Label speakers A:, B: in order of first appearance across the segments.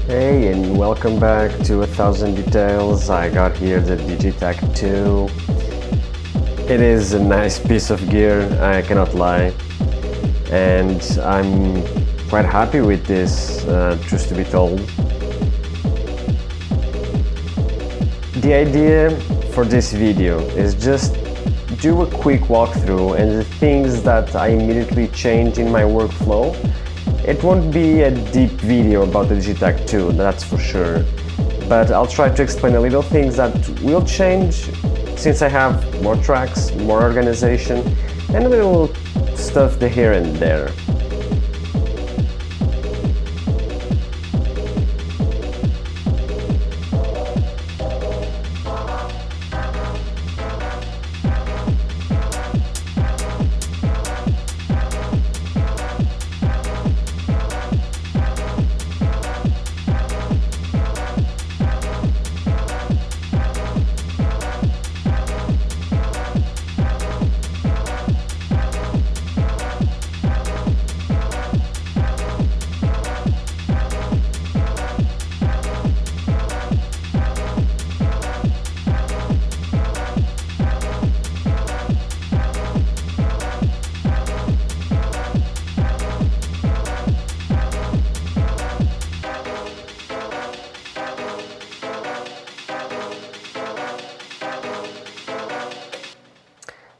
A: Hey, and welcome back to 1000 Details. I got here the Digitakt II. It is a nice piece of gear, I cannot lie, and I'm quite happy with this, truth to be told. The idea for this video is just do a quick walkthrough and the things that I immediately change in my workflow. It won't be a deep video about the Digitakt II, that's for sure, but I'll try to explain a little things that will change since I have more tracks, more organization, and a little stuff here and there.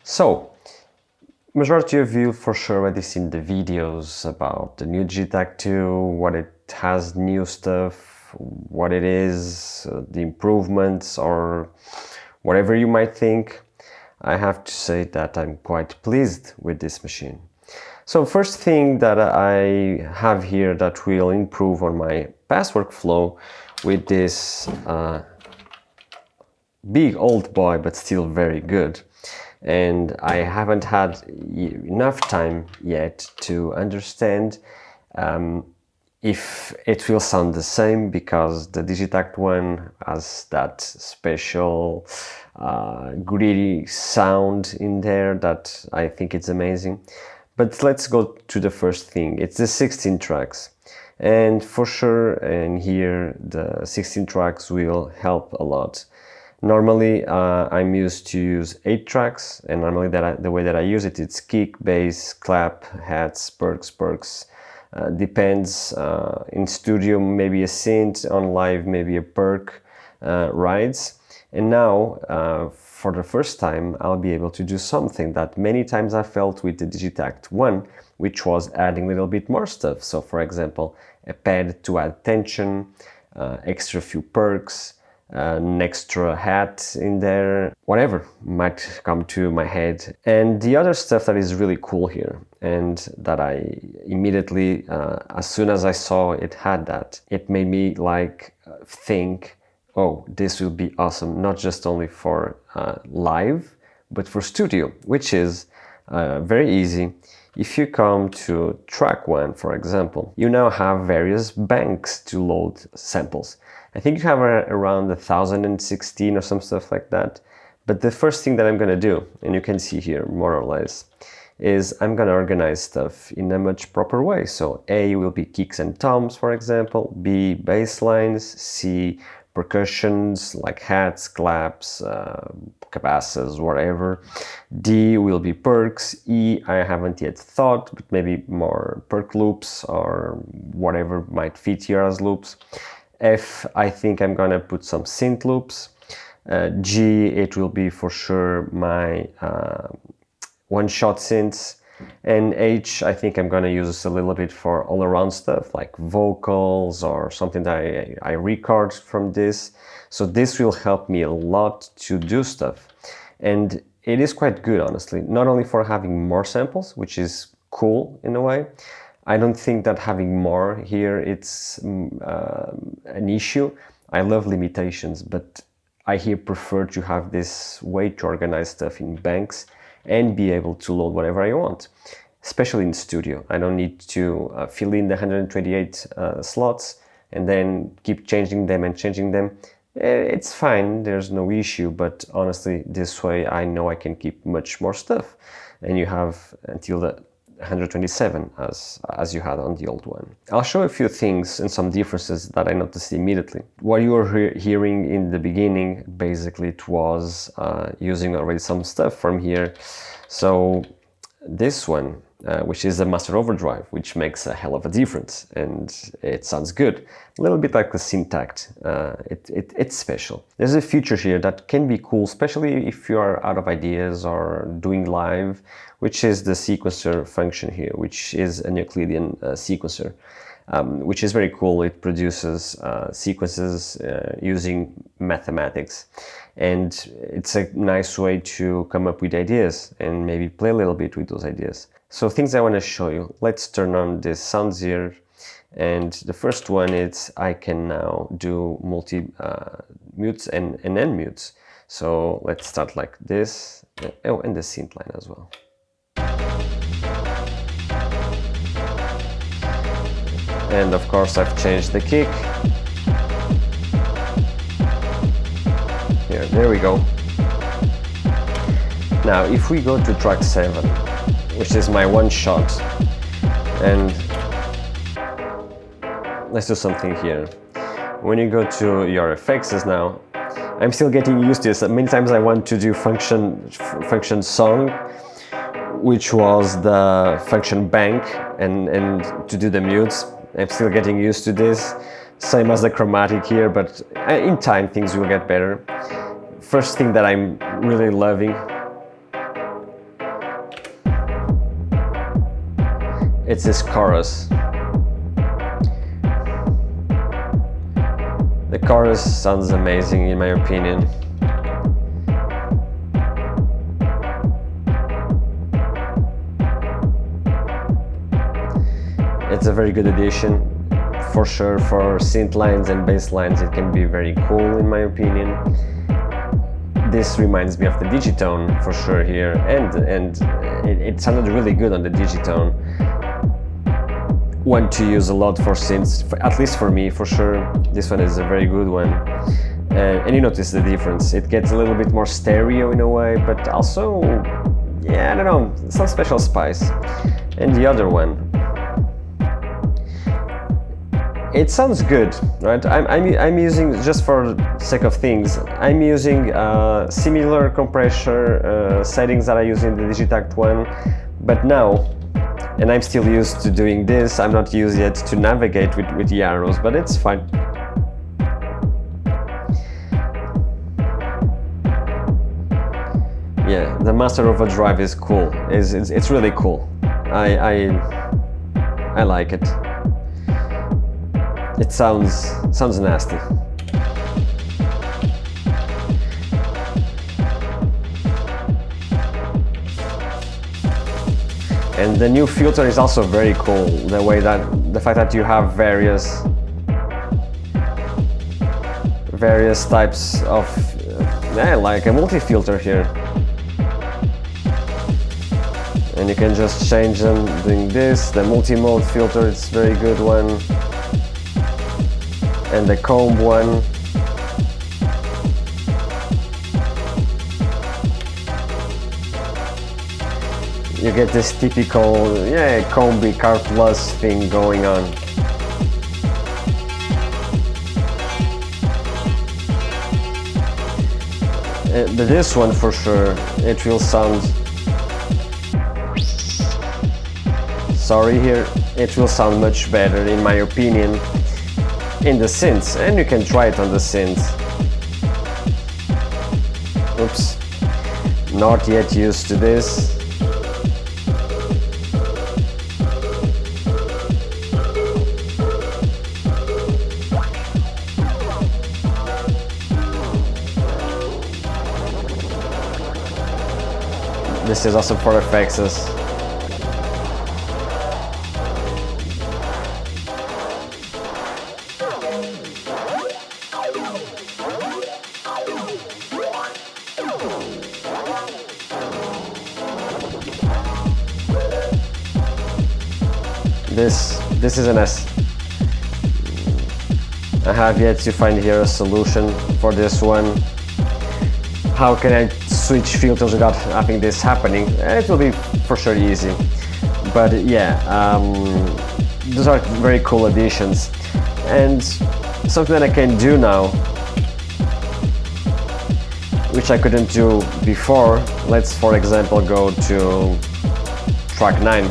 A: So, majority of you for sure already seen the videos about the new Digitakt II, what it has new stuff, what it is, the improvements, or whatever you might think. I have to say that I'm quite pleased with this machine. So first thing that I have here that will improve on my past workflow with this big old boy, but still very good. And I haven't had enough time yet to understand if it will sound the same, because the Digitakt I has that special gritty sound in there that I think it's amazing. But let's go to the first thing. It's the 16 tracks. And for sure, in here, the 16 tracks will help a lot. Normally, I'm used to use 8 tracks, and normally the way that I use it, it's kick, bass, clap, hats, perks. Depends. In studio, maybe a synth. On live, maybe a perk rides. And now, for the first time, I'll be able to do something that many times I felt with the Digitakt I, which was adding a little bit more stuff. So, for example, a pad to add tension, extra few perks, an extra hat in there, whatever might come to my head. And the other stuff that is really cool here, and that I immediately, as soon as I saw it had that, it made me think, oh, this will be awesome, not just only for live, but for studio, which is very easy. If you come to track 1, for example, you now have various banks to load samples. I think you have around 1016 or some stuff like that. But the first thing that I'm going to do, and you can see here more or less, is I'm going to organize stuff in a much proper way. So A will be kicks and toms, for example, B bass lines, C percussions like hats, claps, cabasses, whatever. D will be perks. E, I haven't yet thought, but maybe more perk loops or whatever might fit here as loops. F, I think I'm gonna put some synth loops. G, it will be for sure my one-shot synths. And H, I think I'm gonna use a little bit for all-around stuff like vocals or something that I record from this. So this will help me a lot to do stuff. And it is quite good, honestly, not only for having more samples, which is cool in a way. I don't think that having more here, it's an issue. I love limitations, but I here prefer to have this way to organize stuff in banks and be able to load whatever I want, especially in studio. I don't need to fill in the 128 slots and then keep changing them. It's fine, there's no issue, but honestly, this way I know I can keep much more stuff. And you have until the 127 as you had on the old one. I'll show a few things and some differences that I noticed immediately. What you were hearing in the beginning, basically it was using already some stuff from here. So this one, which is a master overdrive, which makes a hell of a difference, and it sounds good. A little bit like the Digitakt. It's special. There's a feature here that can be cool, especially if you are out of ideas or doing live, which is the sequencer function here, which is an Euclidean sequencer, which is very cool. It produces sequences using mathematics, and it's a nice way to come up with ideas and maybe play a little bit with those ideas. So things I want to show you. Let's turn on this sounds here, and the first one is I can now do multi mutes and unmutes. So let's start like this. Oh, and the synth line as well. And of course I've changed the kick. Here, there we go. Now if we go to track 7, which is my one shot, and let's do something here. When you go to your effects now, I'm still getting used to this. Many times I want to do function song, which was the function bank, and to do the mutes. I'm still getting used to this. Same as the chromatic here, but in time things will get better. First thing that I'm really loving, it's this chorus. The chorus sounds amazing in my opinion. It's a very good addition, for sure. For synth lines and bass lines it can be very cool in my opinion. This reminds me of the Digitone for sure here, and it sounded really good on the Digitone. One to use a lot for synths, at least for me, for sure. This one is a very good one. And you notice the difference. It gets a little bit more stereo in a way, but also, yeah, I don't know, some special spice. And the other one, it sounds good, right? I'm using, just for the sake of things, I'm using similar compressor settings that I use in the Digitakt I, but now, and I'm still used to doing this, I'm not used yet to navigate with the arrows, but it's fine. Yeah, the master overdrive is cool. It's really cool. I like it. It sounds nasty. And the new filter is also very cool. The fact that you have various types of, like a multi-filter here. And you can just change them doing this. The multi-mode filter, it's a very good one. And the comb one. You get this typical, comby car plus thing going on. But this one for sure, it will sound, sorry here, it will sound much better in my opinion in the synths, and you can try it on the synths. Oops, not yet used to this. This is also for effects. This is an S. I have yet to find here a solution for this one. How can I switch filters without having this happening? It will be for sure easy. But yeah, those are very cool additions. And something that I can do now, which I couldn't do before, let's for example go to track 9.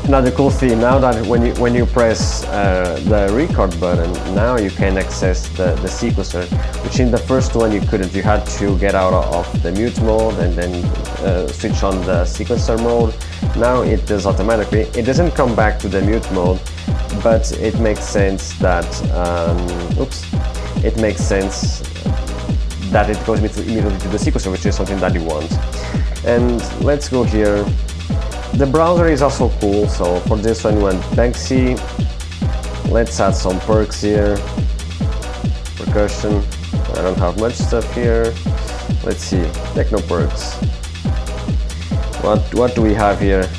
A: Another cool thing now that when you press the record button, now you can access the sequencer, which in the first one you couldn't. You had to get out of the mute mode and then switch on the sequencer mode. Now it does automatically. It doesn't come back to the mute mode, but it makes sense that it makes sense that it goes immediately to the sequencer, which is something that you want. And let's go here. The browser is also cool, so for this one we want Banksy. Let's add some perks here. Percussion. I don't have much stuff here. Let's see. Techno perks. What do we have here?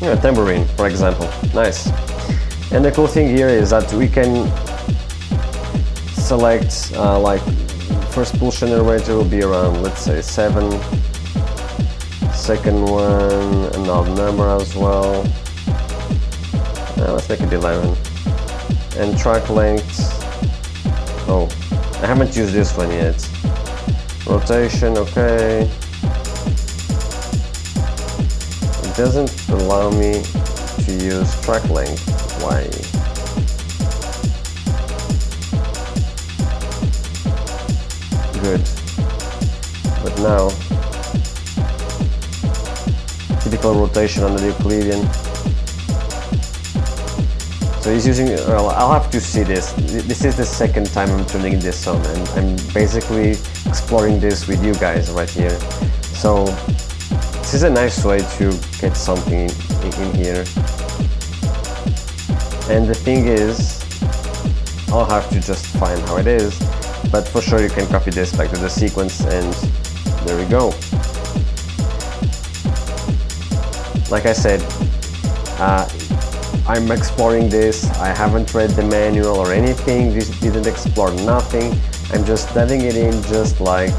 A: Yeah, tambourine, for example. Nice. And the cool thing here is that we can select like first pulse generator will be around, let's say 7. Second one, an odd number as well. Let's make it 11. And track length. Oh, I haven't used this one yet. Rotation, okay. It doesn't allow me to use track length. Why? Good. But now, typical rotation on the Euclidean. So he's using, well, I'll have to see this. This is the second time I'm turning this on, and I'm basically exploring this with you guys right here. So this is a nice way to get something in here. And the thing is, I'll have to just find how it is. But for sure you can copy this back to the sequence, and there we go. Like I said, I'm exploring this. I haven't read the manual or anything. This didn't explore nothing. I'm just diving it in just like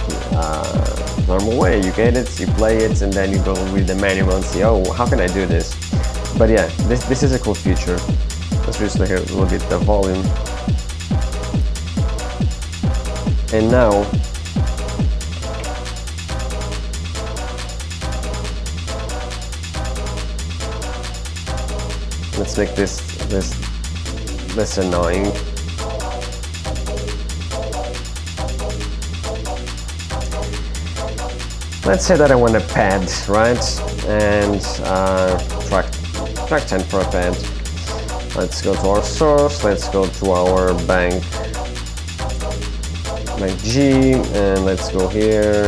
A: normal way. You get it, you play it, and then you go read the manual and see, oh, how can I do this? But yeah, this is a cool feature. Let's reduce here a little bit the volume. And now, let's make this less annoying. Let's say that I want a pad, right? And track 10 for a pad. Let's go to our source. Let's go to our bank G, and let's go here.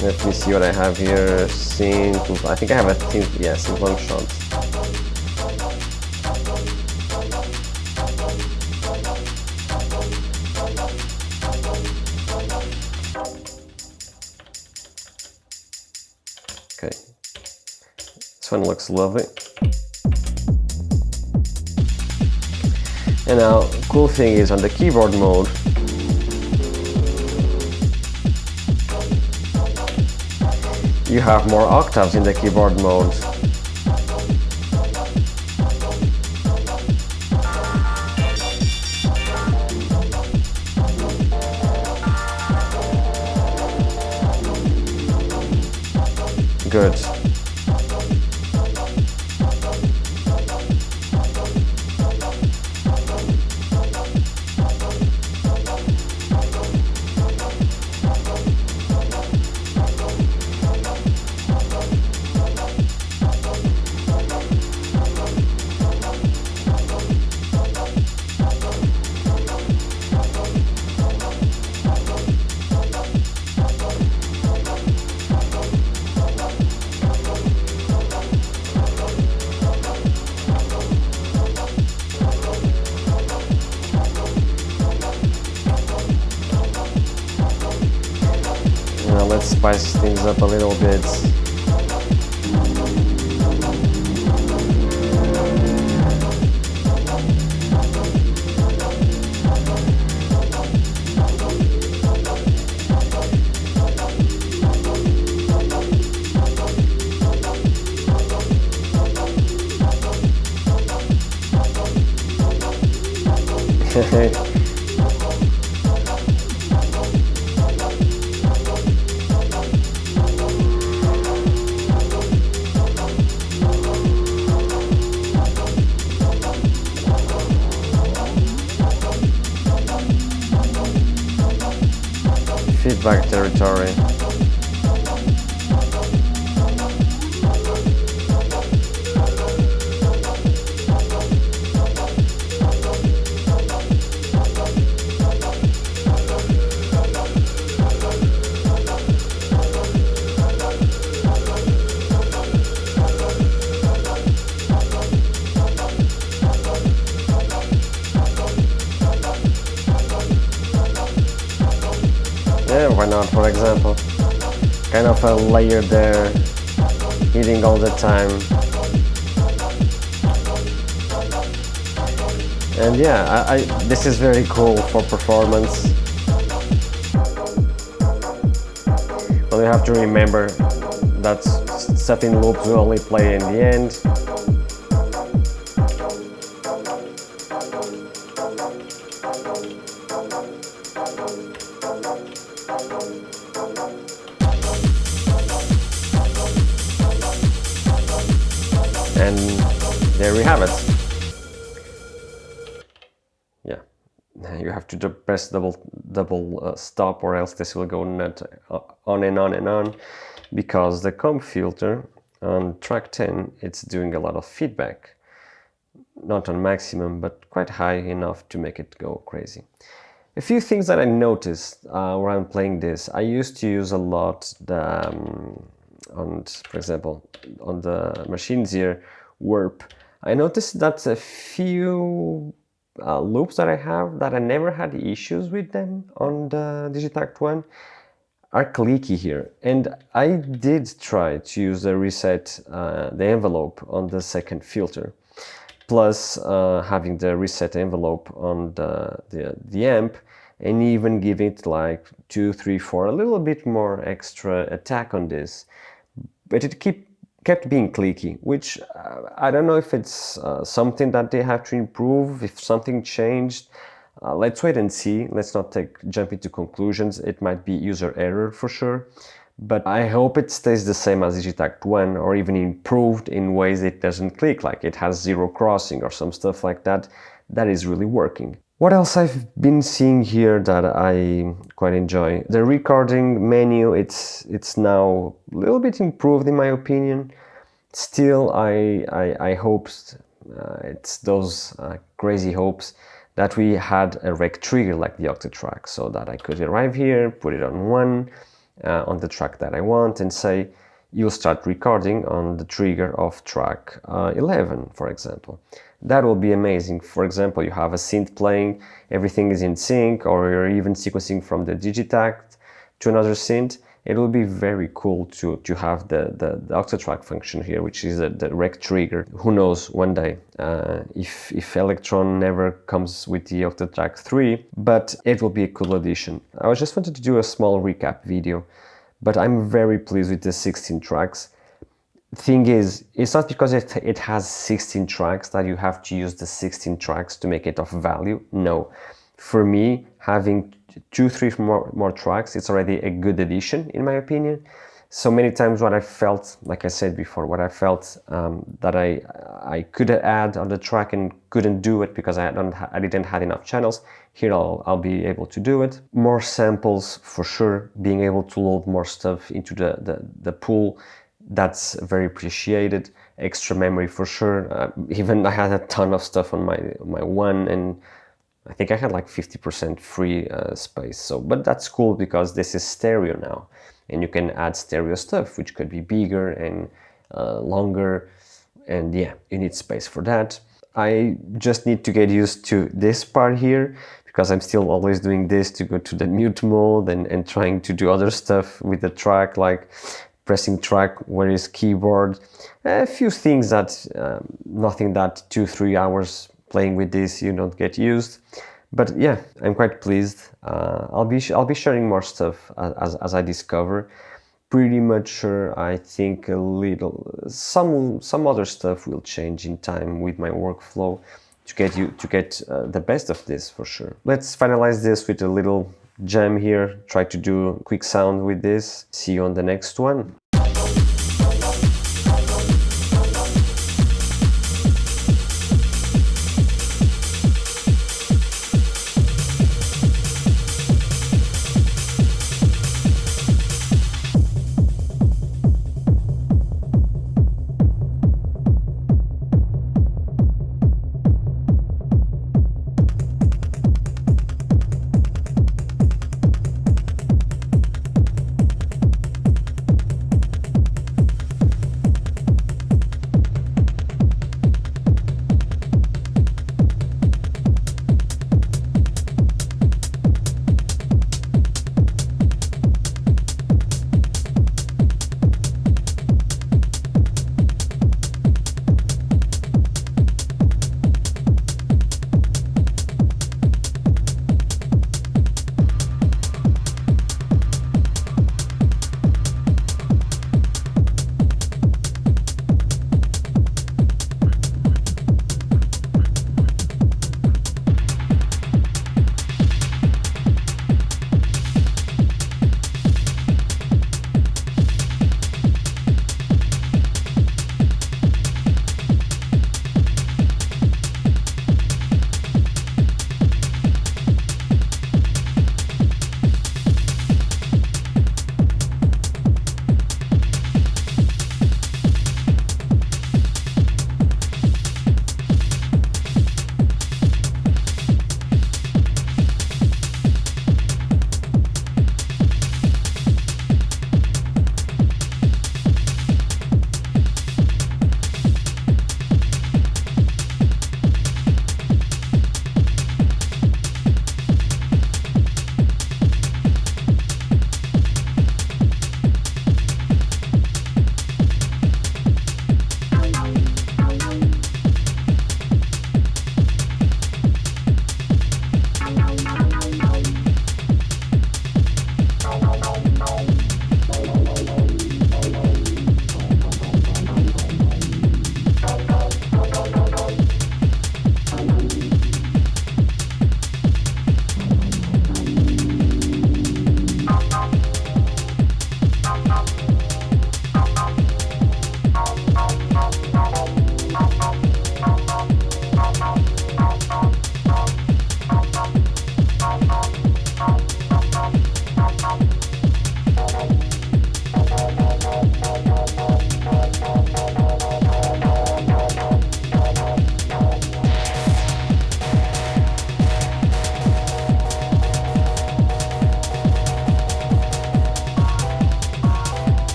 A: Let me see what I have here. Synth. I think I have a synth. Yeah, synth long shot. Okay, this one looks lovely. And now, cool thing is on the keyboard mode, you have more octaves in the keyboard mode. Good. Let's spice things up a little bit. Feedback territory. Yeah, why not, for example? Kind of a layer there, hitting all the time. And yeah, this is very cool for performance. But you have to remember that stuff in loops will only play in the end. And there we have it. Yeah, you have to press double stop, or else this will go on and on and on, because the comb filter on track 10, it's doing a lot of feedback. Not on maximum, but quite high enough to make it go crazy. A few things that I noticed while I'm playing this. I used to use a lot the for example, on the machines here, warp. I noticed that a few loops that I have that I never had issues with them on the Digitakt I are clicky here. And I did try to use the reset the envelope on the second filter, plus having the reset envelope on the amp, and even give it like 2, 3, 4, a little bit more extra attack on this. But it kept being clicky, which I don't know if it's something that they have to improve, if something changed. Let's wait and see. Let's not jump into conclusions. It might be user error for sure. But I hope it stays the same as Digitakt I, or even improved in ways it doesn't click, like it has zero crossing or some stuff like that. That is really working. What else I've been seeing here that I quite enjoy? The recording menu, it's now a little bit improved in my opinion. Still, I hoped, it's those crazy hopes, that we had a rec trigger like the Octatrack, so that I could arrive here, put it on one, on the track that I want, and say, you'll start recording on the trigger of track 11, for example. That will be amazing. For example, you have a synth playing, everything is in sync, or you're even sequencing from the Digitakt to another synth. It will be very cool to have the Octatrack function here, which is the rec trigger. Who knows, one day, if Elektron never comes with the Digitakt III, but it will be a cool addition. I just wanted to do a small recap video, but I'm very pleased with the 16 tracks. Thing is, it's not because it has 16 tracks that you have to use the 16 tracks to make it of value. No. For me, having 2, 3 more tracks, it's already a good addition, in my opinion. So many times what I felt, like I said before, what I felt that I could add on the track and couldn't do it because I didn't have enough channels, here I'll be able to do it. More samples, for sure, being able to load more stuff into the pool, that's very appreciated. Extra memory for sure. Even I had a ton of stuff on my one, and I think I had like 50% free space. So, but that's cool because this is stereo now, and you can add stereo stuff, which could be bigger and longer. And yeah, you need space for that. I just need to get used to this part here, because I'm still always doing this to go to the mute mode and trying to do other stuff with the track, like pressing track where is keyboard. A few things that, nothing that 2-3 hours playing with this you don't get used. But yeah, I'm quite pleased. I'll be sharing more stuff as I discover. Pretty much sure I think some other stuff will change in time with my workflow to get the best of this for sure. Let's finalize this with a little jam here. Try to do quick sound with this. See you on the next one.